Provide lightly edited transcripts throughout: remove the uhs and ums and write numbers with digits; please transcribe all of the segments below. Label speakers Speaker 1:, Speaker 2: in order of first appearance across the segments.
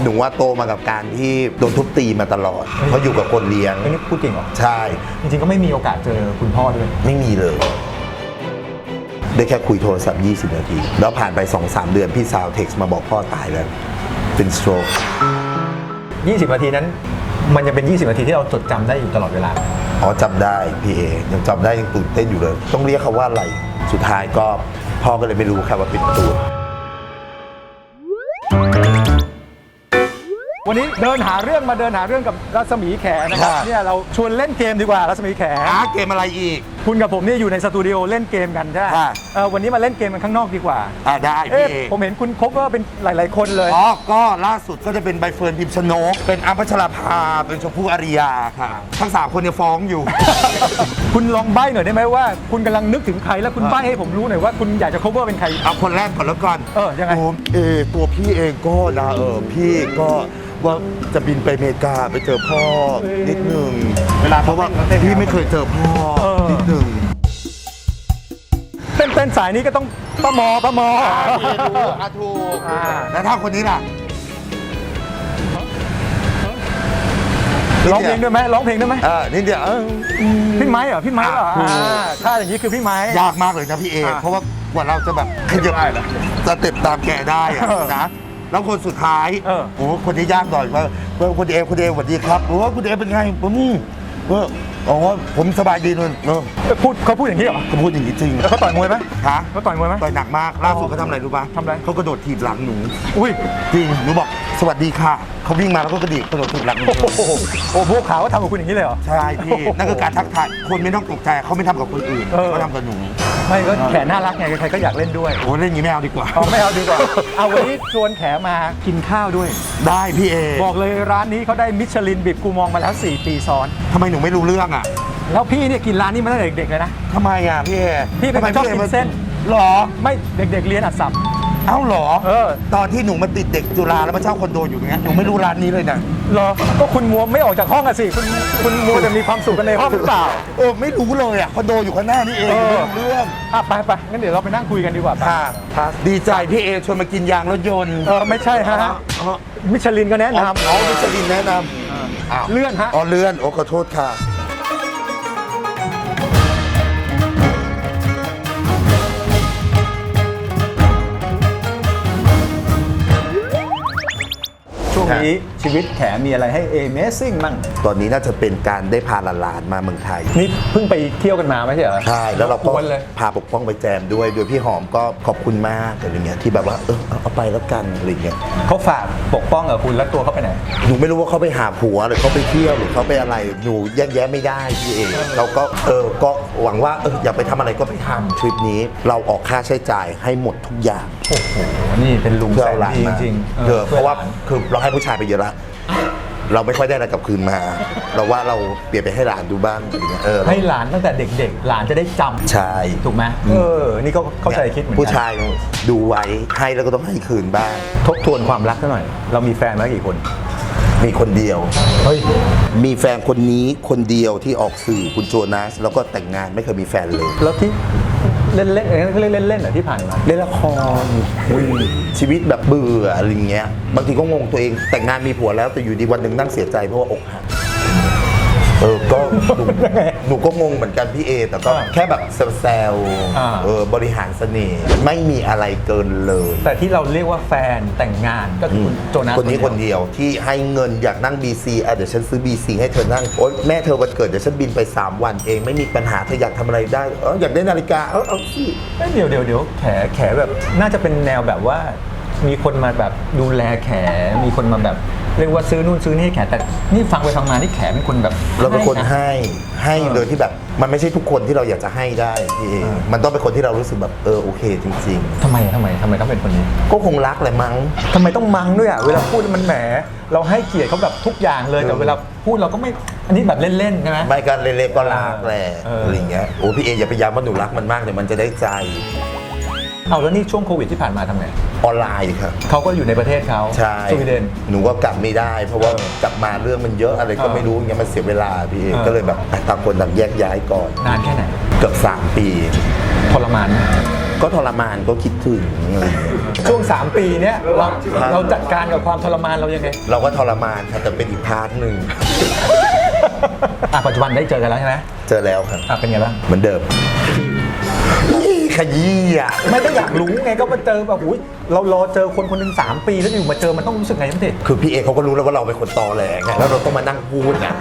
Speaker 1: หนูว่าโตมากับการที่โดนทุบตีมาตลอดเพราะอยู่กับคนเลี้ยง
Speaker 2: นี่พูดจริงเหรอ
Speaker 1: ใช่
Speaker 2: จริงๆก็ไม่มีโอกาสเจอคุณพ่อด้วย
Speaker 1: ไม่มีเลยได้แค่คุยโทรศัพท์20 นาทีแล้วผ่านไป 2-3 เดือนพี่สาวเท็กซ์มาบอกพ่อตายแล้วเป็นสโตรก
Speaker 2: 20 นาทีนั้นมันยังเป็น20 นาทีที่เราจดจำได้อยู่ตลอดเวลา
Speaker 1: อ๋อจำได้พี่เอยังจำได้ยังตื่นเต้นอยู่เลยต้องเรียกเขาว่าอะไรสุดท้ายก็พ่อก็เลยไม่รู้ครับว่าเป็นตูด
Speaker 2: วันนี้เดินหาเรื่องกับรัศมีแขนะครับเนี่ยเราชวนเล่นเกมดีกว่ารัศมีแข
Speaker 1: เกมอะไรอีก
Speaker 2: คุณกับผมเนี่ยอยู่ในสตูดิโอเล่นเกมกันใช่ไหมวันนี้มาเล่นเกมกันข้างนอกดีกว่า
Speaker 1: ได้พี่
Speaker 2: ผมเห็นคุณคบว่าเป็นหลายๆคนเลย
Speaker 1: ก็ล่าสุดก็จะเป็นใบเฟิร์นพิมพ์ชนกเป็นอัมพัชราภาเป็นชมพู่อาริยาค่ะทั้ง3คนเนี่ยฟ้องอยู่
Speaker 2: คุณลองใบ้หน่อยได้ไหมว่าคุณกำลังนึกถึงใครแล้วคุณใบ้ให้ผมรู้หน่อยว่าคุณอยากจะ cover เป็นใคร
Speaker 1: เอาคนแรกก่อนแล้วกัน
Speaker 2: ยังไง
Speaker 1: ตัวพี่เองก็นะพี่ก็ว่าจะบินไปอเมริกาไปเจอพ่อนิดนึงเพราะว่าพี่ไม่เคยเจอพ่อนิดนึง
Speaker 2: เต้นสายนี้ก็ต้องป้าหมอ
Speaker 1: ถูกแล้วถ้าคนนี้ล่ะ
Speaker 2: ร้องเพลงด้วยไหม
Speaker 1: นี่เดี๋ยว
Speaker 2: พี่ไม้เหรอถ้าอย่างนี้คือพี่ไม้
Speaker 1: ยากมากเลยนะพี่เอเพราะว่ากว่าเราจะแบบขยับจะเต็มตามแกได้นะแล้วคนสุดท้ายโอ้คนนี้ยากหน่อยว่าคุณเอสวัสดีครับโอ้คุณเอเป็นไงผมสบายดีเลย
Speaker 2: เขาพูดอย่างนี้เหรอ
Speaker 1: เขาพูดอย่างนี้จริง
Speaker 2: แล้วเขาต่อยมวยไหมเขาต่อยมวยไหม
Speaker 1: ต่อยหนักมากล่าสุดเขาทำอะไรรู้ป่ะ
Speaker 2: ทำอะไร
Speaker 1: เขากระโดดถีบหลังหนู
Speaker 2: อุ้ย
Speaker 1: จริงหนูบอกสวัสดีค่ะเขาวิ่งมาแล้วก็กระโดดถีบหลังหนู
Speaker 2: โอ้พวกเขาทำกับคุณอย่างนี้เลยเหรอ
Speaker 1: ใช่พี่นั่นคือการทักทายคนไม่ต้องตกใจเขาไม่ทำกับคนอื่นเขาทำกับหนู
Speaker 2: ไม่ก็แขน่ารักไงใครก็อยากเล่นด้วย
Speaker 1: โอ้เล่นอย่างนี้ไม่เอาดีกว่า
Speaker 2: ไม่เอาดีกว่าเอาวันนี้ชวนแขมากินข้าวด้วย
Speaker 1: ได้พี่เอ
Speaker 2: บอกเลยร้านนี้เขาได้มิชลินบิบกูมองมาแล้ว4 ปีซ้อน
Speaker 1: ทำไมหนูไม่รู้เรื่องอ่ะ
Speaker 2: แล้วพี่เนี่ยกินร้านนี้มาตั้งแต่เด็กๆเลยนะ
Speaker 1: ทำไมอ่ะพี่
Speaker 2: เป็นคนชอบกินเส้น
Speaker 1: หรอ
Speaker 2: ไม่เด็กๆเรียนอัดสับ
Speaker 1: เอ้าหรอตอนที่หนูมาติดเด็กจุฬาแล้วมาเช่าคอนโดอยู่อย่างเงี้ยหนูไม่รู้ร้านนี้เลยนะ
Speaker 2: หรอก็คุณมัวไม่ออกจากห้องอะสิคุณมัวจะมีความสุขกันในห้องหรือเปล่า
Speaker 1: ไม่รู้เลยอ่ะคอนโดอยู่ข้างหน้านี่เองไม่รู้เรื่อง
Speaker 2: ไปงั้นเดี๋ยวเราไปนั่งคุยกันดีกว่า
Speaker 1: ดีใจพี่เอชวนมากินยางรถยนต์
Speaker 2: ไม่ใช่ฮะมิชลินก็แนะน
Speaker 1: ำมิชลินแนะนำ
Speaker 2: เลื่อนฮะ
Speaker 1: เลื่อนขอโทษค่ะ
Speaker 2: ช่วงนี้ชีวิตแขมีอะไรให้ Amazing มั่ง
Speaker 1: ตอนนี้น่าจะเป็นการได้พาหลานๆมาเมืองไทย
Speaker 2: นี่เพิ่งไปเที่ยวกันมาไม่ใช่เหรอ
Speaker 1: ใช่แล้วเราก็พาปกป้องไปแจมด้วยโดยพี่หอมก็ขอบคุณมากอะไรเงี้ยที่แบบว่าเอาไปแล้วกันอะไรเงี้ย
Speaker 2: เขาฝากปกป้องกับคุณแล้วตัวเขาไปไหน
Speaker 1: หนูไม่รู้ว่าเขาไปหาผัวหรือเขาไปเที่ยวหรือเขาไปอะไรหนูแยกแยะไม่ได้พี่เองเราก็ก็หวังว่าอยากไปทำอะไรก็ไปทำทริปนี้เราออกค่าใช้จ่ายให้หมดทุกอย่าง
Speaker 2: โอ้โหนี่เป็นลุงแสนดีจริง
Speaker 1: เพราะว่าคือเราให้ผู้ชายไปเยอะละเราไม่ค่อยได้อะไรกลับคืนมาเราว่าเราเปลี่ยนไปให้หลานดูบ้างอะไรเงี้ย
Speaker 2: ให้หลานตั้งแต่เด็กๆหลานจะได้จำ
Speaker 1: ใช่
Speaker 2: ถูกไหมนี่ก็เข้าใจคิดเหมือนกัน
Speaker 1: ผู้ชายดูไว้ให้แล้วก็ต้องให้คืนบ้าง
Speaker 2: ทบทวนความรักซะหน่อยเรามีแฟนมากี่คน
Speaker 1: มีคนเดียวมีแฟนคนนี้คนเดียวที่ออกสื่อคุณโจนัสแล้วก็แต่งงานไม่เคยมีแฟนเลย
Speaker 2: แล้วที่เล่นเขาเรียกเล่นเหรอที่ผ่านมา
Speaker 1: เล่นละครชีวิตแบบเบื่ออะไรเงี้ยบางทีก็งงตัวเองแต่งงานมีผัวแล้วแต่อยู่ดีวันหนึ่งนั่งเสียใจเพราะว่าอกหักก็หนูก็งงเหมือนกันพี่เอแต่ก็แค่แบบแซวบริหารเสน่ห์ไม่มีอะไรเกินเลย
Speaker 2: แต่ที่เราเรียกว่าแฟนแต่งงานก็คือโจนัส
Speaker 1: คนนี้คนเดียวที่ให้เงินอยากนั่ง BC เดี๋ยวฉันซื้อ BC ให้เธอนั่งโอ๊ยแม่เธอวันเกิดเดี๋ยวฉันบินไป3 วันเองไม่มีปัญหาเธออยากทำอะไรได้อยากได้นาฬิกาเอาสิ
Speaker 2: เดี๋ยวแขแบบน่าจะเป็นแนวแบบว่ามีคนมาแบบดูแลแขมีคนมาแบบเรียกว่าซื้อนู่นซื้อนี่ให้แขแต่นี่ฟังไปฟังมานี่แขเป็นคนแบบ
Speaker 1: เราเป็นคนให้โดยที่แบบมันไม่ใช่ทุกคนที่เราอยากจะให้ได้พี่มันต้องเป็นคนที่เรารู้สึกแบบโอเคจริง
Speaker 2: ๆทำไมต้องเป็นคนนี้
Speaker 1: ก็คงรักแหละมั้ง
Speaker 2: ทำไมต้องมั้งด้วยเวลาพูดมันแหมเราให้เกียรติเขาแบบทุกอย่างเลยแต่เวลาพูดเราก็ไม่อันนี้แบบเล่นๆใช่ไหม
Speaker 1: ไม่กันเล่นๆก็รักแหละอะไรเงี้ยพี่อย่าไปย้ำว่าหนูรักมันมากเดี๋ยวมันจะได้ใจ
Speaker 2: แล้วนี่ช่วงโควิดที่ผ่านมาทำไง
Speaker 1: ออนไลน์ครับ
Speaker 2: เขาก็อยู่ในประเทศเขา
Speaker 1: สวีเดนหนูก็กลับไม่ได้เพราะว่ากลับมาเรื่องมันเยอะอะไรก็ไม่รู้อย่างเงี้ยมันเสียเวลาพี่ก็เลยแบบต่างคนต่างแยกย้ายก่อน
Speaker 2: นานแค่ไหน
Speaker 1: เกือบ3 ปี
Speaker 2: ทรมาน
Speaker 1: ก็ทรมานก็คิดถึงอะไรอย่างเงี้ย
Speaker 2: ช่วง 3 ปีเนี้ยเราจัดการกับความทรมานเรายังไง
Speaker 1: เราก็ทรมานค่ะแต่เป็นอีกพาร์ทหนึ่ง
Speaker 2: ปัจจุบันได้เจอกันแล้วใช่ไหม
Speaker 1: เจอแล้วครับ
Speaker 2: เป็นไงบ้าง
Speaker 1: เหมือนเดิมขยี้อ่ะ
Speaker 2: ไม่ได้อยากรู้ไงก็มาเจอแบบอุ้ยเรารอเจอคนคนหนึ่ง3 ปีแล้วอยู่มาเจอมันต้องรู้สึกไงพี่
Speaker 1: คือพี่เอเขาก็รู้แล้วว่าเราเป็นคนตอแหลไงแล้วเราต้องมานั่งพูดนะ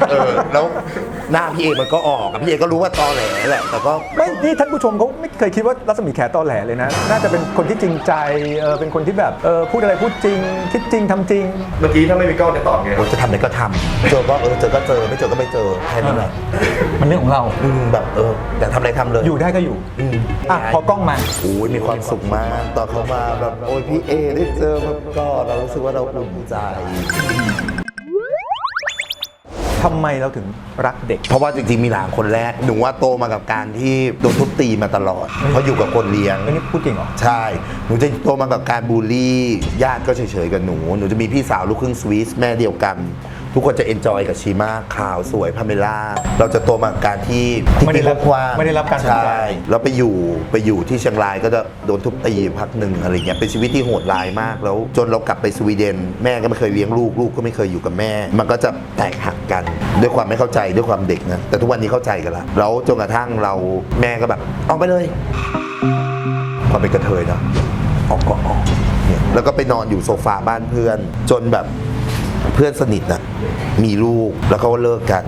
Speaker 1: แล้วหน้าพี่เอมันก็ออกอะพี่เอก็รู้ว่าตอแหลแหละแต่ก็
Speaker 2: ไม่นี่ท่านผู้ชมเขาไม่เคยคิดว่ารัศมีแขตอแหลเลยนะ น่าจะเป็นคนที่จริงใจเป็นคนที่แบบพูดอะไรพูดจริงคิดจริงทำจริง
Speaker 3: เมื่อกี้ถ้าไม่มีกล้องจะตอบไง
Speaker 1: จะทำอะไรก็ทำเจอก็เจอก็เจอไม่เจอก็ไม่เจอแค่นั้นแหละ
Speaker 2: มันเรื่องของเรา
Speaker 1: แบบอยากทำอะไรทำเลย
Speaker 2: อยู่ได้ก็อยู่พอกล้องมา
Speaker 1: โอ้ยมีความสุขมากตอนเขามาแบบโอ้ยพี่เอได้เจอแบบก็เรารู้สึกว่าเราอุ่นใจ
Speaker 2: ทำไมเราถึงรักเด็ก
Speaker 1: เพราะว่าจริงๆมีหลานคนแรกหนูว่าโตมากับการที่โดนทุบตีมาตลอดเพราะอยู่กับคนเลี้ยง
Speaker 2: นี่พูดจริงเหรอ
Speaker 1: ใช่ หนูจะโตมากับการบูลลี่ญาติก็เฉยๆกับหนูจะมีพี่สาวลูกครึ่งสวิสแม่เดียวกัน ทุกคนจะเอนจอยกับชีมากขาวสวยพาเมล่าเราจะโตมากับการที่
Speaker 2: ไม่ได้รับ
Speaker 1: กว้าง
Speaker 2: ไม่ได้รับการสนใจ
Speaker 1: ใช่แล้วไปอยู่ที่เชียงรายก็จะโดนทุบตีพักหนึ่งอะไรเงี้ยเป็นชีวิตที่โหดร้ายมากแล้วจนเรากลับไปสวีเดน แม่ก็ไม่เคยเลี้ยงลูกลูกก็ไม่เคยอยู่กับแม่ มันก็จะแตกหักกันด้วยความไม่เข้าใจด้วยความเด็กนะแต่ทุกวันนี้เข้าใจกันละแล้วจนกระทั่งเราแม่ก็แบบออกไปเลยพอเป็นกระเทยนะออกก็ออกเนี่ยแล้วก็ไปนอนอยู่โซฟาบ้านเพื่อนจนแบบเพื่อนสนิทน่ะมีลูกแล้วเขาก็เลิกกัน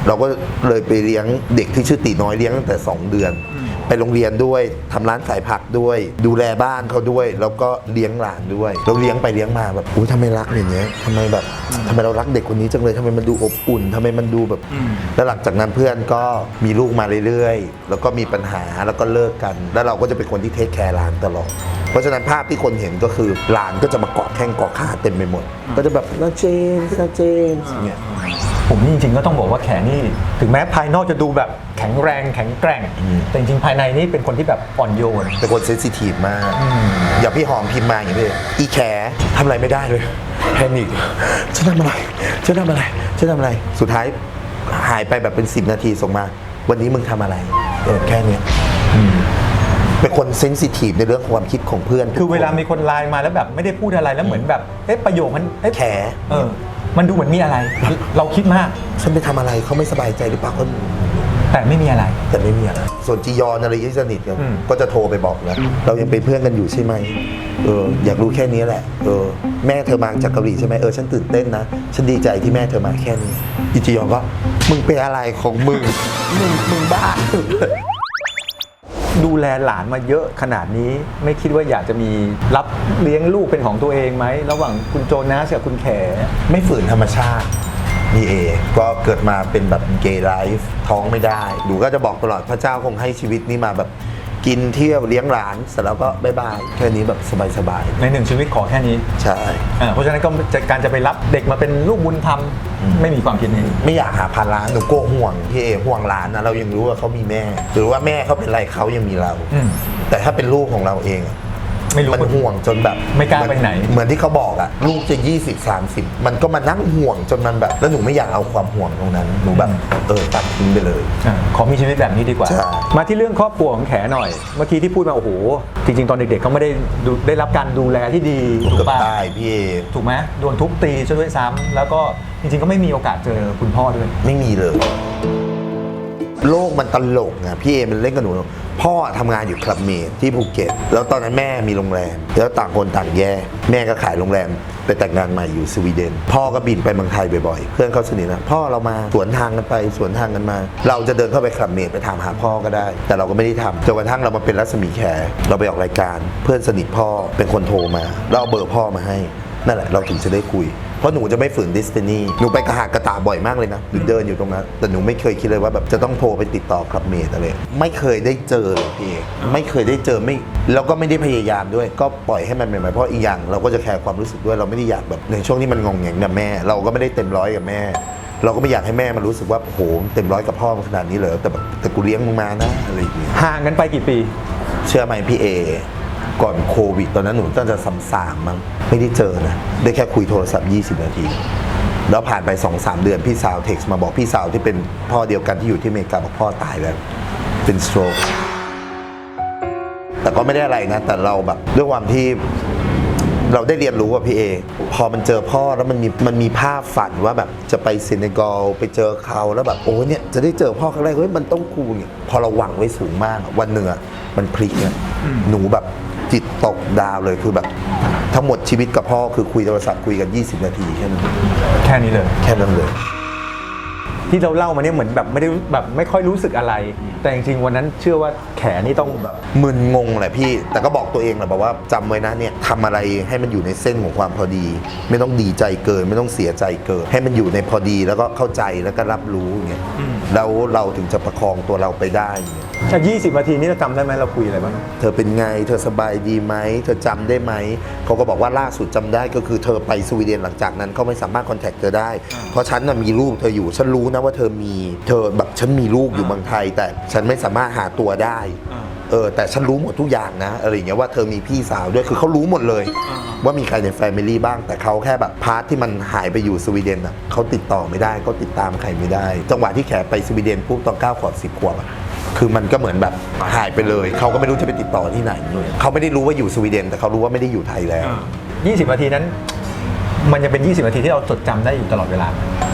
Speaker 1: เราก็เลยไปเลี้ยงเด็กที่ชื่อตีน้อยเลี้ยงตั้งแต่2 เดือน ไปโรงเรียนด้วยทำร้านขายผักด้วย ดูแลบ้านเขาด้วย แล้วก็เลี้ยงหลานด้วยเราเลี้ยงไปเลี้ยงมาแบบอุ้ยทำไมรักอย่างเงี้ยทำไมเรารักเด็กคนนี้จังเลยทำไมมันดูอบอุ่นทำไมมันดูแบบแล้วหลังจากนั้นเพื่อนก็มีลูกมาเรื่อยๆแล้วก็มีปัญหาแล้วก็เลิกกัน แล้วเราก็จะเป็นคนที่เทคแคร์หลานตลอดเพราะฉะนั้นภาพที่คนเห็นก็คือหลานก็จะมาเกาะแข้งเกาะขาเต็มไปหมดก็จะแบบน้าเจมส์อย่างเงี้ย
Speaker 2: ผมนี่จริงๆก็ต้องบอกว่าแขนี่ถึงแม้ภายนอกจะดูแบบแข็งแรงแข็งแกร่ง แต่จริงๆภายในนี่เป็นคนที่แบบอ่อนโยน
Speaker 1: เป็นคนเซนซิทีฟมาก อย่างพี่หอมพิมพ์มาอย่างนี้เลยอีแขทำอะไรไม่ได้เลยแพนิคฉันทำอะไรสุดท้ายหายไปแบบเป็น10 นาทีส่งมา วันนี้มึงทำอะไรแค่เนี้ยเป็นคนเซนซิทีฟในเรื่องความคิดของเพื่อน
Speaker 2: คือเวลามีคนไลน์มาแล้วแบบไม่ได้พูดอะไรแล้วเหมือนแบบประโยคมัน
Speaker 1: แข
Speaker 2: มันดูเหมือนมีอะไร เราคิดมาก
Speaker 1: ฉันไปทำอะไรเขาไม่สบายใจหรือเปล่าก็
Speaker 2: แต่ไม่มีอะไร
Speaker 1: แต่ไม่มีอะไรส่วนจียอนอะไรที่สนิทกัน
Speaker 2: อืม
Speaker 1: ก็จะโทรไปบอกแล้วเรายังเป็นเพื่อนกันอยู่ใช่ไหมอยากรู้แค่นี้แหละแม่เธอมาจากเกาหลีใช่ไหมฉันตื่นเต้นนะฉันดีใจที่แม่เธอมาแค่นี้อีจียอนก็มึงเป็นอะไรของมึง มึงบ้า
Speaker 2: ดูแลหลานมาเยอะขนาดนี้ไม่คิดว่าอยากจะมีรับเลี้ยงลูกเป็นของตัวเองไหมระหว่างคุณโจนัสกับคุณแข
Speaker 1: ไม่ฝืนธรรมชาตินี่เองก็เกิดมาเป็นแบบเกย์ไลฟ์ท้องไม่ได้หนูก็จะบอกตลอดพระเจ้าคงให้ชีวิตนี้มาแบบกินเที่ยวเลี้ยงหลานเสร็จแล้วก็บ๊ายบายแค่นี้แบบสบาย
Speaker 2: ใน1 ชีวิตขอแค่นี้
Speaker 1: ๆใช่
Speaker 2: เพราะฉะนั้นก็การจะไปรับเด็กมาเป็นลูกบุญธรรมไม่มีความคิดนี้
Speaker 1: ไม่อยากหาภาระหนูกลัวห่วงพี่เอห่วงหลานนะเรายังรู้ว่าเขามีแม่ หรือว่าแม่เขาเป็นไรเขายังมีเรา แต่ถ้าเป็นลูกของเราเองอะ
Speaker 2: ไม่รู้
Speaker 1: มันห่วงจนแบบ
Speaker 2: ไม่กล้าไปไหน
Speaker 1: เหมือนที่เขาบอกอะลูกจะ20-30มันก็มานั่งห่วงจนมันแบบแล้วหนูไม่อยากเอาความห่วงตรงนั้นหนูแบบตัดทิ้งไปเลย
Speaker 2: ขอมีชีวิตแบบนี้ดีกว่า
Speaker 1: ใช่
Speaker 2: มาที่เรื่องครอบครัวของแขหน่อย เมื่อกี้ที่พูดมาโอ้โหจริงๆตอนเด็กๆเขาไม่ได้รับการดูแลที่ดีถู
Speaker 1: เกื
Speaker 2: ก
Speaker 1: อบ
Speaker 2: ป่ะ
Speaker 1: ตายพี่เอ
Speaker 2: ถูกไหมโดนทุบตีซะด้วยซ้ำแล้วก็จริงๆก็ไม่มีโอกาสเจอคุณพ่อด้วย
Speaker 1: ไม่มีเลย โลกมันตลกนะพี่เอมันเล่นกับหนูพ่อทำงานอยู่คลับเมดที่ภูเก็ตแล้วตอนนั้นแม่มีโรงแรมแล้วต่างคนต่างแยกแม่ก็ขายโรงแรมไปแต่งงานใหม่อยู่สวีเดน พ่อก็บินไปเมืองไทยบ่อยๆเพื่อนเขาสนิทนะพ่อเรามาสวนทางกันไปสวนทางกันมา เราจะเดินเข้าไปคลับเมดไปถามหาพ่อก็ได้ แต่เราก็ไม่ได้ทำจนกระทั่งเรามาเป็นรัศมีแขเราไปออกรายการเพื่อนสนิทพ่อเป็นคนโทรมาเราเอาเบอร์พ่อมาให้นั่นแหละเราถึงจะได้คุยเพราะหนูจะไม่ฝืนดิสตินีหนูไปกระหากกระตาบ่อยมากเลยนะหรือเดินอยู่ตรงนั้นแต่หนูไม่เคยคิดเลยว่าแบบจะต้องโทรไปติดต่อคลับเมทอะไรไม่เคยได้เจอเลยพี่ไม่เคยได้เจอไม่แล้วก็ไม่ได้พยายามด้วยก็ปล่อยให้มันเป็นไปเพราะอีกอย่างเราก็จะแคร์ความรู้สึกด้วยเราไม่ได้อยากแบบในช่วงที่มันงงแงงกับแม่ เราก็ไม่ได้เต็มร้อยกับแม่ เราก็ไม่อยากให้แม่มันรู้สึกว่าโหเต็มร้อยกับพ่อขนาดนี้เลยแต่กูเลี้ยงมึงมานะอะไรอย่างเงี้ย
Speaker 2: ห่างกันไปกี่ปี
Speaker 1: เชื่อไหมพี่เอก่อนโควิดตอนนั้นหนูตั้งจะ3 มั้งไม่ได้เจอนะได้แค่คุยโทรศัพท์20 นาทีแล้วผ่านไป 2-3 เดือนพี่สาวเท็กซ์มาบอกพี่สาวที่เป็นพ่อเดียวกันที่อยู่ที่อเมริกาบอกพ่อตายแล้วเป็นสโตรกแต่ ก็ไม่ได้อะไรนะแต่เราแบบด้วยความที่เราได้เรียนรู้อะพี่เอพอมันเจอพ่อแล้วมันมีภาพฝันว่าแบบจะไปเซเนกัลไปเจอเขาแล้วแบบโอ้เนี่ยจะได้เจอพ่อครั้งแรกเฮ้ยมันต้องคูลเนี่ยพอเราหวังไว้สูงมากวันหนึ่งอะมันพลิกเนี่ยหนูแบบจิตตกดาวเลยคือแบบทั้งหมดชีวิตกับพ่อคือคุยโทรศัพท์คุยกัน20 นาทีแค่นั้น
Speaker 2: แค่นี้เลย
Speaker 1: แค่นั้นเลย
Speaker 2: ที่เราเล่ามาเนี่ยเหมือนแบบไม่ได้แบบไม่ค่อยรู้สึกอะไร แต่จริงๆวันนั้นเชื่อว่าแขนี่ต้องแบบ
Speaker 1: มึนงงแหละพี่แต่ก็บอกตัวเองแหละบอกว่าจำไว้นะเนี่ยทำอะไรให้มันอยู่ในเส้นของความพอดี ไม่ต้องดีใจเกินไม่ต้องเสียใจเกินให้มันอยู่ในพอดีแล้วก็เข้าใจแล้วก็รับรู้อย่างเงี้ยแล้วเราถึงจะประคองตัวเราไปได้อย่างเงี้ย
Speaker 2: จาก20 นาทีนี้เราจำได้ไหมเราคุยอะไรบ้าง
Speaker 1: เธอเป็นไงเธอสบายดีไหมเธอจำได้ไหมเขาก็บอกว่าล่าสุดจำได้ก็คือเธอไปสวีเดนหลังจากนั้นเขาไม่สามารถคอนแทคเธอได้เพราะฉันน่ะมีลูกเธออยู่ฉันรู้นะว่าเธอแบบฉันมีลูกอยู่เมืองไทยแต่ฉันไม่สามารถหาตัวได้แต่ฉันรู้หมดทุกอย่างนะอะไรอย่างเงี้ยว่าเธอมีพี่สาวด้วยคือเขารู้หมดเลยว่ามีใครในแฟมิลี่บ้างแต่เขาแค่แบบพาร์ทที่มันหายไปอยู่สวีเดนอ่ะเขาติดต่อไม่ได้เขาติดตามใครไม่ได้จังหวะที่แขไปสวีเดนปุ๊บตอน9 ขวบ10 ขวบอะคือมันก็เหมือนแบบหายไปเลยเขาก็ไม่รู้จะไปติดต่อที่ไหนเลยเขาไม่ได้รู้ว่าอยู่สวีเดนแต่เขารู้ว่าไม่ได้อยู่ไทยแล้ว
Speaker 2: 20 นาทีนั้น มันจะเป็น 20 นาทีที่เราจดจำได้อยู่ตลอดเวลา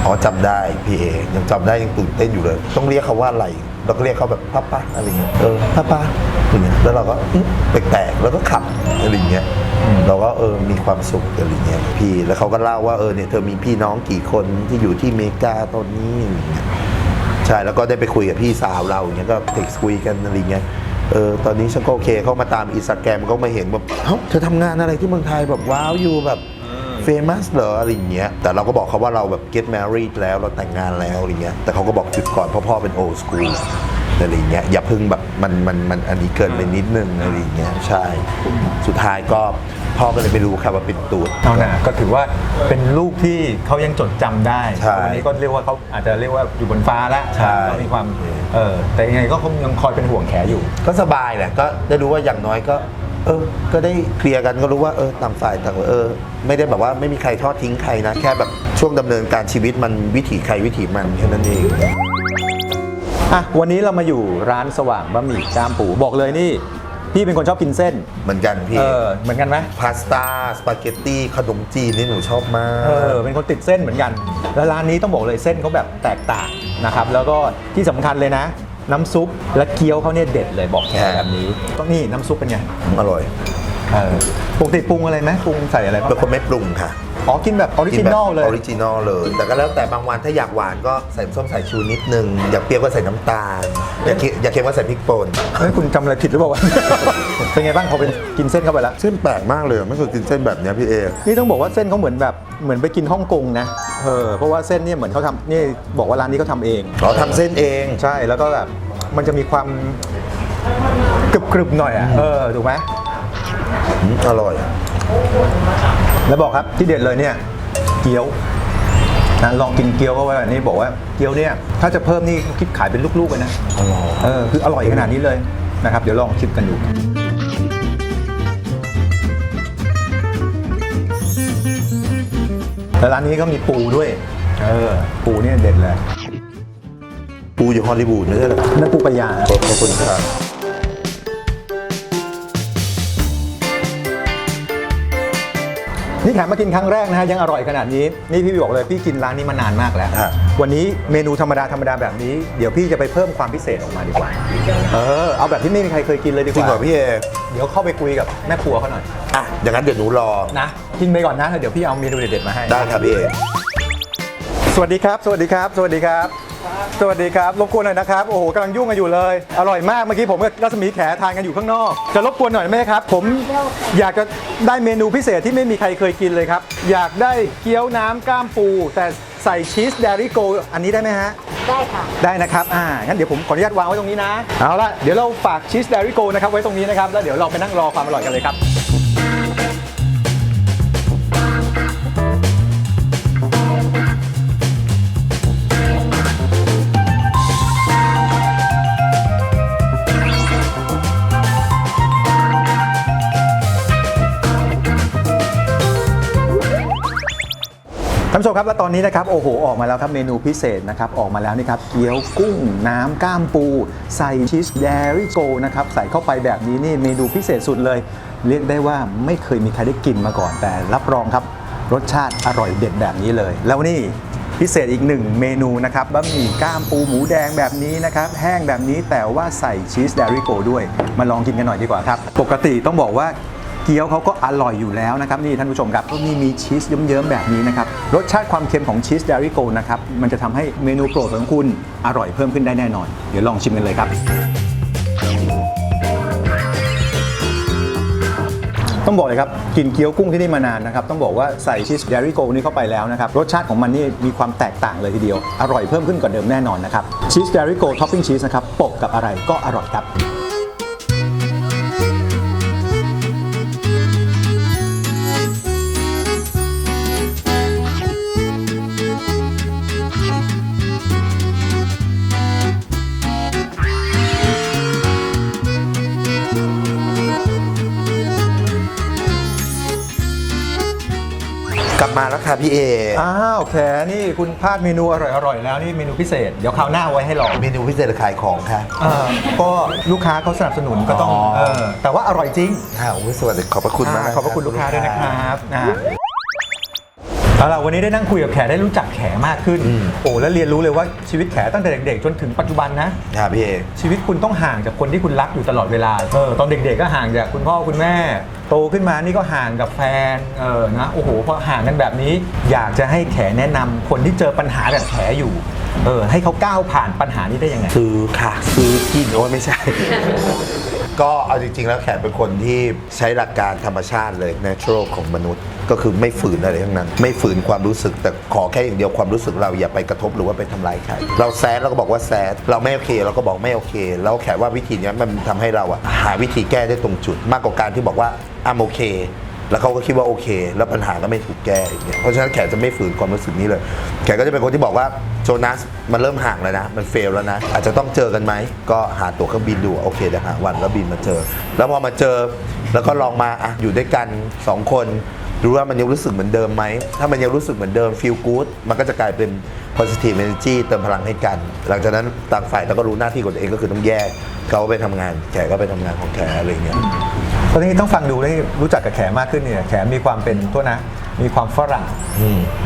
Speaker 1: อ๋อจำได้พี่เอยังจำได้ยังตื่นเต้นอยู่เลยต้องเรียกเขาว่าอะไรเราก็เรียกเขาแบบป้าอะไรเงี้ยป้าอย่างเงี้ยแล้วเราก็แปลกๆแล้วก็ขับอะไรเงี้ยเราก็มีความสุขอะไรเงี้ยพี่แล้วเขาก็เล่าว่าเนี่ยเธอมีพี่น้องกี่คนที่อยู่ที่อเมริกาตอนนี้อะไรเงี้ยใช่แล้วก็ได้ไปคุยกับพี่สาวเราอย่างเงี้ยก็เท็กซ์คุยกันอะไรเงี้ยตอนนี้ฉันก็โอเคเข้ามาตามอินสตาแกรมก็มาเห็นแบบเธอทำงานอะไรที่เมืองไทยแบบว้าวอยู่แบบเฟมัสเหรออะไรอย่างเงี้ยแต่เราก็บอกเขาว่าเราแบบ get married แล้วเราแต่งงานแล้วอะไรเงี้ยแต่เขาก็บอกจุดก่อนเพราะพ่อเป็น old school อะไรเงี้ยอย่าพึ่งแบบมันอันนี้เกินไปนิดนึงอะไรเงี้ยใช่สุดท้ายก็พ่อก็เลยไม่รู้ครับว่าเป็นตูด
Speaker 2: เอาหน่าก็ถือว่าเป็นลูกที่เขายังจดจำได้
Speaker 1: ใช่
Speaker 2: วันนี้ก็เรียกว่าเขาอาจจะเรียกว่าอยู่บนฟ้าแล้ว
Speaker 1: ใช่
Speaker 2: ก็มีความแต่ยังไงก็คงยังคอยเป็นห่วงแขอยู่
Speaker 1: ก็สบายแหละก็ได้รู้ว่าอย่างน้อยก็ก็ได้เคลียร์กันก็รู้ว่าต่างฝ่ายต่างไม่ได้แบบว่าไม่มีใครทอดทิ้งใครนะแค่แบบช่วงดำเนินการชีวิตมันวิถีใครวิถีมันแค่นั้นเอง
Speaker 2: วันนี้เรามาอยู่ร้านสว่างบะหมี่ก้ามปูบอกเลยนี่พี่เป็นคนชอบกินเส้น
Speaker 1: เหมือนกันพี่
Speaker 2: เหมือนกันไหม
Speaker 1: พาสต้าสปาเกตตี้ขนมจีนนี่หนูชอบมาก
Speaker 2: เป็นคนติดเส้นเหมือนกัน แล้วร้านนี้ต้องบอกเลยเส้นเขาแบบแตกต่างนะครับแล้วก็ที่สำคัญเลยนะ น้ำซุปและเกี๊ยวเขาเนี่ยเด็ดเลยบอกแค่แบบนี้ก็นี่น้ำซุปเป็นไง
Speaker 1: อร่อย
Speaker 2: ปกติปรุงอะไรไหมปรุงใส่อะไรบ้าง
Speaker 1: เป็นคนไม่ปรุงค่ะ
Speaker 2: กินแบบออริจินอลเลย
Speaker 1: ออริจินอลเลย แต่ก็แล้วแต่บางวันถ้าอยากหวานก็ใส่ส้มสายชูนิดนึง อยากเปรี้ยวก็ใส่น้ำตาล อยากเค็มก็ใส่พริกป่น
Speaker 2: เฮ้ยคุณจำอะไรผิดหรือเปล่าวะ เป็นไงบ้างพอเป็นกินเส้นเข้าไปแล้ว
Speaker 1: เส้นแปลกมากเลยไม่เคยกินเส้นแบบนี้พี่เอ
Speaker 2: นี่ต้องบอกว่าเส้นเขาเหมือนไปกินฮ่องกงนะเพราะว่าเส้นเนี่ยเหมือนเขาทำนี่บอกว่าร้านนี้เขาทำเอง
Speaker 1: เราทำเส้นเอง
Speaker 2: ใช่แล้วก็แบบมันจะมีความกรึบๆหน่อยถูกไหม
Speaker 1: อร่อย
Speaker 2: แล้วบอกครับที่เด็ดเลยเนี่ยเกี๊ยวนะลองกินเกี๊ยวเข้าไปแบบนี้บอกว่าเกี๊ยวเนี่ยถ้าจะเพิ่มนี่คิดขายเป็นลูกๆเลยนะ
Speaker 1: อร่อย
Speaker 2: คืออร่อยขนาดนี้เลยนะครับเดี๋ยวลองชิมกันดูแล้วร้านนี้ก็มีปูด้วยปูเนี่ยเด็ดเลย
Speaker 1: ปูอยู่ฮอลลีวูดไม่ใช่เหรอ
Speaker 2: นั่นปูปลายา
Speaker 1: ขอบคุณครับ
Speaker 2: นี่แถมมากินครั้งแรกนะฮะยังอร่อยขนาดนี้นี่พี่บอกเลยพี่กินร้านนี้มานานมากแล้ว วันนี้เมนูธรรมดาแบบนี้เดี๋ยวพี่จะไปเพิ่มความพิเศษออกมาดีกว่าเอาแบบที่ไม่มีใครเคยกินเลยดีก
Speaker 1: จริง
Speaker 2: ว่า
Speaker 1: เหรอพี่เอ
Speaker 2: เดี๋ยวเข้าไปคุยกับแม่ครัวเขาหน่อย
Speaker 1: อย่างนั้นเดี๋ยวหนูรอ
Speaker 2: นะกินไปก่อนนะแล้วเดี๋ยวพี่เอาเมนูเด็ดๆมาให้
Speaker 1: ได้ครับพี่เอ
Speaker 2: สวัสดีครับสวัสดีครับสวัสดีครับสวัสดีครับรบกวนหน่อยนะครับโอ้โหกำลังยุ่งกันอยู่เลยอร่อยมากเมื่อกี้ผมกับรัศมีแขทานกันอยู่ข้างนอกจะรบกวนหน่อยไหมครับผมอยากจะได้เมนูพิเศษที่ไม่มีใครเคยกินเลยครับอยากได้เกี๊ยวน้ำก้ามปูแต่ใส่ชีสเดริโกอันนี้ได้ไหมฮะ
Speaker 4: ได้ค่ะ
Speaker 2: ได้นะครับงั้นเดี๋ยวผมขออนุญาตวางไว้ตรงนี้นะเอาละเดี๋ยวเราฝากชีสเดริโกนะครับไว้ตรงนี้นะครับแล้วเดี๋ยวเราไปนั่งรอความอร่อยกันเลยครับท่าน านผู้ชมครับและตอนนี้นะครับโอ้โหออกมาแล้วครับเมนูพิเศษนะครับออกมาแล้วนี่ครับเกี๊ยวกุ้งน้ำก้ามปูใส่ชีสเดริโกนะครับใส่เข้าไปแบบนี้นี่เมนูพิเศษสุดเลยเรียกได้ว่าไม่เคยมีใครได้กินมาก่อนแต่รับรองครับรสชาติอร่อยเด็ดแบบนี้เลยแล้วนี่พิเศษอีกหนึ่งเมนูนะครับบะหมี่ก้ามปูหมูแดงแบบนี้นะครับแห้งแบบนี้แต่ว่าใส่ชีสเดริโกด้วยมาลองกินกันหน่อยดีกว่าครับปกติต้องบอกว่าเกี๊ยวเขาก็อร่อยอยู่แล้วนะครับนี่ท่านผู้ชมครับก็มีชีสเยิ้มๆแบบนี้นะครับรสชาติความเค็มของชีสเดริโกนะครับมันจะทำให้เมนูโปรดของคุณอร่อยเพิ่มขึ้นได้แน่นอนเดี๋ยวลองชิมกันเลยครับต้องบอกเลยครับกินเกี๊ยวกุ้งที่นี่มานานนะครับต้องบอกว่าใส่ชีสเดริโกนี่เข้าไปแล้วนะครับรสชาติของมันนี่มีความแตกต่างเลยทีเดียวอร่อยเพิ่มขึ้นกว่าเดิมแน่นอนนะครับชีสเดริโกท็อปปิ้งชีสนะครับโปะกับอะไรก็อร่อยครับ
Speaker 1: กลับมาแล้วค่ะพี่เอ
Speaker 2: อ้าวแขนี่คุณพลาดเมนูอร่อยๆแล้วนี่เมนูพิเศษเดี๋ยวคราวหน้าเอาไว้ให้ลอง
Speaker 1: เมนูพิเศษขายของค่ะ
Speaker 2: ก็ลูกค้าเขาสนับสนุนก็ต้อง
Speaker 1: อ๋อ
Speaker 2: แต่ว่าอร่อยจริง
Speaker 1: สวัสดีขอบพระคุณมาก
Speaker 2: ขอบพระคุณลูกค้าด้วยนะครับเอาล่ะวันนี้ได้นั่งคุยกับแขได้รู้จักแขมากขึ้นโอ้แล้วเรียนรู้เลยว่าชีวิตแขตั้งแต่เด็กๆจนถึงปัจจุบันนะครับ
Speaker 1: พี่เอ
Speaker 2: ชีวิตคุณต้องห่างจากคนที่คุณรักอยู่ตลอดเวลาตอนเด็กๆก็ห่างจากคุณพ่อคุณแม่โตขึ้นมานี่ก็ห่างกับแฟนนะโอ้โหพอห่างกันแบบนี้อยากจะให้แขแนะนำคนที่เจอปัญหาแบบแขอยู่ให้เขาก้าวผ่านปัญหานี้ได้ยังไง
Speaker 1: ซื้อค่ะซื้อกินโอ้ยไม่ใช่ ก็เอาจริงๆแล้วแขกเป็นคนที่ใช้หลักการธรรมชาติเลย natural ของมนุษย์ก็คือไม่ฝืนอะไรทั้งนั้น ไม่ฝืนความรู้สึกแต่ขอแค่อย่างเดียวความรู้สึกเราอย่าไปกระทบหรือว่าไปทำร้ายใครเราแซดเราก็บอกว่าแซดเราไม่โอเคเราก็บอกไม่โอเคแล้วแขกว่าวิธีนี้มันทำให้เราหาวิธีแก้ได้ตรงจุด มากกว่าการที่บอกว่าโอเคแล้วเขาก็คิดว่าโอเคแล้วปัญหาก็ไม่ถูกแก้อย่างเงี้ยเพราะฉะนั้นแขกจะไม่ฝืนความรู้สึกนี้เลยแขกก็จะเป็นคนที่บอกว่าโจนัสมันเริ่มห่างแล้วนะมันเฟลแล้วนะอาจจะต้องเจอกันไหมก็หาตั๋วเครื่องบินดูโอเคเดี๋ยวหาวันแล้วบินมาเจอแล้วพอมาเจอแล้วก็ลองมาอยู่ด้วยกัน2คนดูว่ามันยังรู้สึกเหมือนเดิมไหมถ้ามันยังรู้สึกเหมือนเดิม feel good มันก็จะกลายเป็น positive energy เติมพลังให้กันหลังจากนั้นต่างฝ่ายเราก็รู้หน้าที่ของตัวเองก็คือต้องแยกเขาไปทำงานแขกก็ไปทำงานของแขกอะไรเงี้ย
Speaker 2: ตอนนี้ต้องฟังดูได้รู้จักกับแขมากขึ้นเนี่ยแขมีความเป็นโทษนะมีความฝรั่ง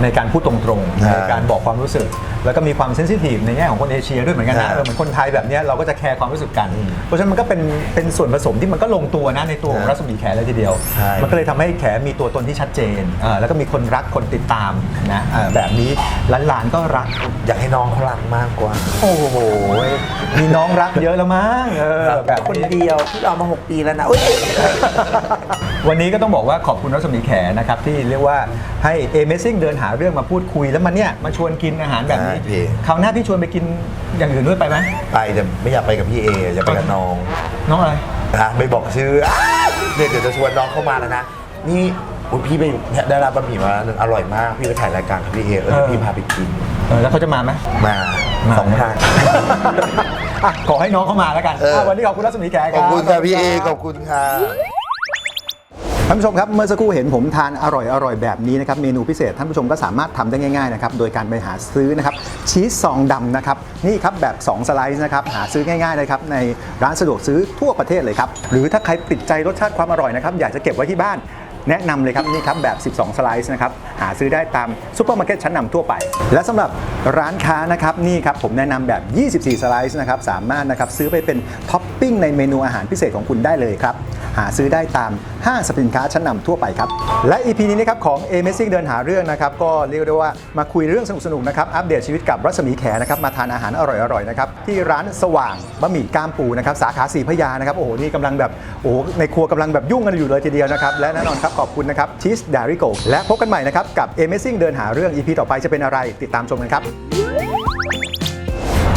Speaker 2: ในการพูดตรงๆในการบอกความรู้สึกแล้วก็มีความเซนซิทีฟในแง่ของคนเอเชียด้วยเหมือนกันนะเหมือนคนไทยแบบนี้เราก็จะแคร์ความรู้สึกกันเพราะฉะนั้นมันก็เป็นส่วนผสมที่มันก็ลงตัวนะในตัวของรัศมีแขเลยทีเดียวมันก็เลยทำให้แขมีตัวตนที่ชัดเจนแล้วก็มีคนรักคนติดตามนะแบบนี้หลานๆก็รัก
Speaker 1: อยากให้น้องเขารักมากกว่า
Speaker 2: โอ้โหมีน้องรักเยอะแล้วมั้ง
Speaker 1: แบบคนเดียวที่รอมา6 ปีแล้วนะ
Speaker 2: วันนี้ก็ต้องบอกว่าขอบคุณรัศมีแขนะครับที่เรียกว่าให้ Amazing เดินหาเรื่องมาพูดคุยแล้วมันเนี่ยมาชวนกินอาหารแบบนี้คราวหน้าพี่ชวนไปกินอย่างอื่นด้วยไปไหม
Speaker 1: ไปแต่ไม่อยากไปกับพี่เออยากไปกับน้อง
Speaker 2: อะไร
Speaker 1: ไม่บอกชื่อเดี๋ยวจะชวนน้องเข้ามาแล้วนะนี่พี่ไปได้รับบะหมี่มาแล้วอร่อยมากพี่ไปถ่ายรายการกับพี่เอพี่พาไปกิน
Speaker 2: แล้วเขาจะมาไหม
Speaker 1: มา2 ทาง
Speaker 2: ขอให้น้องเข้ามาแล้วกันวันนี้ขอบคุณรัศมีแขครับ
Speaker 1: ขอบคุณครับพี่เอขอบคุณค่ะ
Speaker 2: ท่านผู้ชมครับเมื่อสักครู่เห็นผมทานอร่อยแบบนี้นะครับเมนูพิเศษท่านผู้ชมก็สามารถทำได้ง่ายๆนะครับโดยการไปหาซื้อนะครับชีสซองดำนะครับนี่ครับแบบ2 สไลซ์นะครับหาซื้อง่ายๆนะครับในร้านสะดวกซื้อทั่วประเทศเลยครับหรือถ้าใครติดใจรสชาติความอร่อยนะครับอยากจะเก็บไว้ที่บ้านแนะนำเลยครับนี่ครับแบบ12 สไลซ์นะครับหาซื้อได้ตามซุปเปอร์มาร์เก็ตชั้นนำทั่วไปและสำหรับร้านค้านะครับนี่ครับผมแนะนำแบบ24 สไลซ์นะครับสามารถนะครับซื้อไปเป็นท็อปปิ้งในเมนูอาหารพิเศษของคุณได้เลยครับหาซื้อได้ตามห้างสรรพสินค้าชั้นนำทั่วไปครับและ EP นี้นะครับของ Amazing เดินหาเรื่องนะครับก็เรียกได้ว่ามาคุยเรื่องสนุกๆนะครับอัปเดตชีวิตกับรัศมีแขนะครับมาทานอาหารอร่อยๆนะครับที่ร้านสว่างบะหมี่ก้ามปูนะครับสาขาศรีพระยานะครับโอ้โหนี่กำลังแบบโอ้โหในครัวกำลังแบบยุ่งกันอยู่เลยทีเดียวนะครับและแน่นอนครับขอบคุณนะครับชีสเดริโกและพบกันใหม่นะครับกับ Amazing เดินหาเรื่อง EP ต่อไปจะเป็นอะไรติดตามชมกันครับ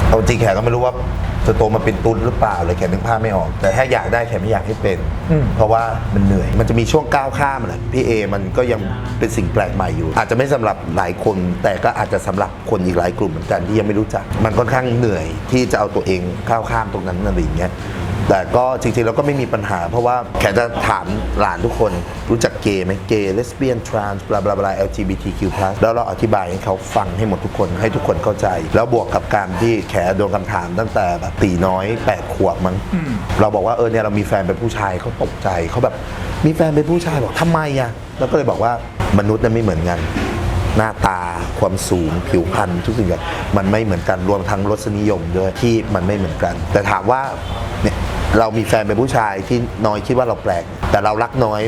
Speaker 1: เอาจริงแขกก็ไม่รู้ว่าจะโตมาเป็นตุ้นหรือเปล่าเลยแขกนึกภาพไม่ออกแต่ถ้าอยากได้แขกไม่อยากให้เป็นเพราะว่ามันเหนื่อยมันจะมีช่วงก้าวข้ามแหละพี่เอมันก็ยังเป็นสิ่งแปลกใหม่อยู่อาจจะไม่สำหรับหลายคนแต่ก็อาจจะสำหรับคนอีกหลายกลุ่มเหมือนกันที่ยังไม่รู้จักมันค่อนข้างเหนื่อยที่จะเอาตัวเองก้าวข้ามตรงนั้นอะไรอย่างเงี้ย แต่ก็จริงๆแล้วก็ไม่มีปัญหา เพราะว่าแขกจะถามหลานทุกคนรู้จักเกย์ไหมเกย์เลสเบี้ยนทรานส์บลาบลาบลา LGBTQ+ แล้วเราอธิบายให้เขาฟังให้หมดทุกคนให้ทุกคนเข้าใจ แล้วบวกกับการที่แขกโดนคำถามตั้งแต่แบบตีน้อย8 ขวบมั้งเราบอกว่าเนี่ยเรามีแฟนเป็นผู้ชายเขาตกใจเขาแบบมีแฟนเป็นผู้ชายบอกทำไมอ่ะแล้วก็เลยบอกว่ามนุษย์นั้นไม่เหมือนกัน หน้าตาความสูงผิวพรรณทุกสิ่งอย่างมันไม่เหมือนกันรวมทั้งรสนิยมด้วยที่มันไม่เหมือนกัน แต่ถามว่าเนี่ยเรามีแฟนเป็นผู้ชายที่น้อยคิดว่าเราแปลก แต่เรารักน้อย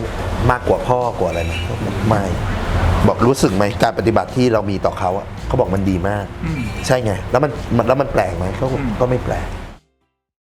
Speaker 1: มากกว่าพ่อกว่าอะไรไหมไม่บอกรู้สึกไหมการปฏิบัติที่เรามีต่อเขาอะเขาบอกมันดีมาก ใช่ไงแล้วมันแปลกไหมเขาก็ไม่แปลก